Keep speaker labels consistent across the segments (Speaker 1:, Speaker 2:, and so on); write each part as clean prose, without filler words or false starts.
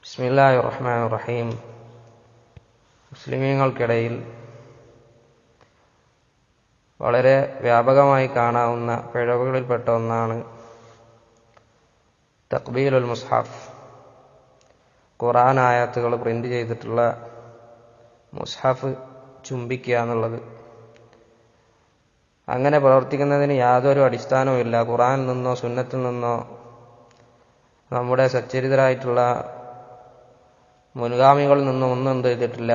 Speaker 1: ബിസ്മില്ലാഹിർ റഹ്മാനിർ റഹീം. മുസ്ലിമീങ്ങൾക്കിടയിൽ വളരെ വ്യാപകമായി കാണാവുന്ന പിഴവുകളിൽപ്പെട്ട ഒന്നാണ് തഖ്ബീലുൽ മുസ്ഹഫ്. ഖുർആൻ ആയത്തുകൾ പ്രിന്റ് ചെയ്തിട്ടുള്ള മുസ്ഹഫ് ചുംബിക്കുക എന്നുള്ളത്. അങ്ങനെ പ്രവർത്തിക്കുന്നതിന് യാതൊരു അടിസ്ഥാനവുമില്ല. ഖുർആനിൽ നിന്നോ സുന്നത്തിൽ നിന്നോ നമ്മുടെ സച്ചരിതരായിട്ടുള്ള മുൻഗാമികളിൽ നിന്നും ഒന്നും എന്ത് ചെയ്തിട്ടില്ല,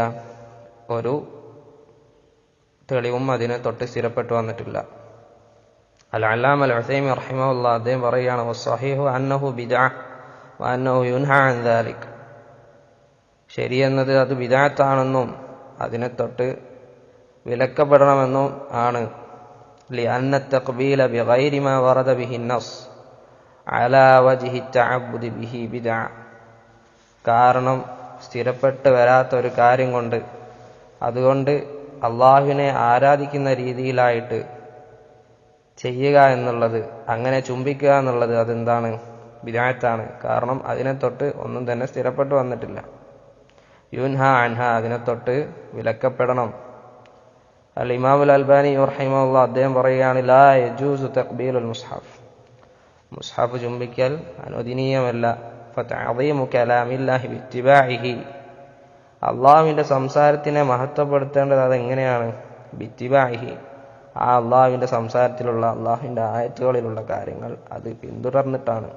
Speaker 1: ഒരു തെളിവും അതിനെ തൊട്ട് സ്ഥിരപ്പെട്ടു വന്നിട്ടില്ല. അൽ-അല്ലാമ അൽ-ഉസൈമി റഹിമഹുല്ലാഹ് അദ്ദേഹം പറയുകയാണ്, വസ്സഹീഹു അന്നഹു ബിദ്അഹ് വഅന്നഹു യുൻഹാ അൻ ദാലിക്. ശരിയെന്നത് അത് ബിദ്അത്താണെന്നും അതിനെ തൊട്ട് വിലക്കപ്പെടണമെന്നും ആണ്. ലിഅന്ന തഖ്ബീല ബിഗൈരി മാ വറദ ബിഹി നസ് അലാ വജ്ഹി തഅബ്ബുദി ബിഹി ബിദ്അ. കാരണം സ്ഥിരപ്പെട്ട് വരാത്ത ഒരു കാര്യം കൊണ്ട്, അതുകൊണ്ട് അള്ളാഹുവിനെ ആരാധിക്കുന്ന രീതിയിലായിട്ട് ചെയ്യുക എന്നുള്ളത്, അങ്ങനെ ചുംബിക്കുക എന്നുള്ളത് അതെന്താണ്? ബിദ്അത്താണ്. കാരണം അതിനെ തൊട്ട് ഒന്നും തന്നെ സ്ഥിരപ്പെട്ടു വന്നിട്ടില്ല. യുൻഹ അൻഹ, അതിനെ തൊട്ട് വിലക്കപ്പെടണം. അൽ ഇമാമുൽ അൽബാനി റഹിമഹുല്ലാഹ് അദ്ദേഹം പറയുകയാണ്, ലാ യജൂസു തഖ്ബീലുൽ മുസ്ഹഫ്. മുസ്ഹഫ് ചുംബിക്കൽ അനുവദനീയമല്ല. ഫതഅദീമു കലാമില്ലാഹി ബിത്തിബാഇഹി. അള്ളാഹുവിൻ്റെ സംസാരത്തിനെ മഹത്വപ്പെടുത്തേണ്ടത് അതെങ്ങനെയാണ്? ബിത്തിബാഇഹി, ആ അള്ളാഹുവിൻ്റെ സംസാരത്തിലുള്ള, അള്ളാഹുവിൻ്റെ ആയത്തുകളിലുള്ള കാര്യങ്ങൾ അത് പിന്തുടർന്നിട്ടാണ്.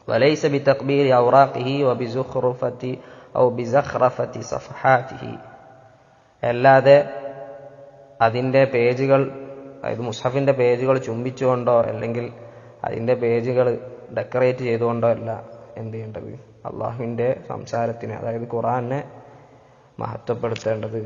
Speaker 1: വലൈസ ബിതഖ്ബീരി ഔറാഖിഹി വബിസുഖ്റുഫതി ഔ ബിസഖ്റഫതി സഫഹാതിഹി. അല്ലാതെ അതിൻ്റെ പേജുകൾ, അതായത് മുസ്ഹഫിൻ്റെ പേജുകൾ ചുംബിച്ചുകൊണ്ടോ അല്ലെങ്കിൽ അതിൻ്റെ പേജുകൾ ഡെക്കറേറ്റ് ചെയ്തുകൊണ്ടോ അല്ല എന്ത് ചെയ്യേണ്ടത്, അള്ളാഹുവിൻ്റെ സംസാരത്തിനെ, അതായത് ഖുർആനെ മഹത്വപ്പെടുത്തേണ്ടത്.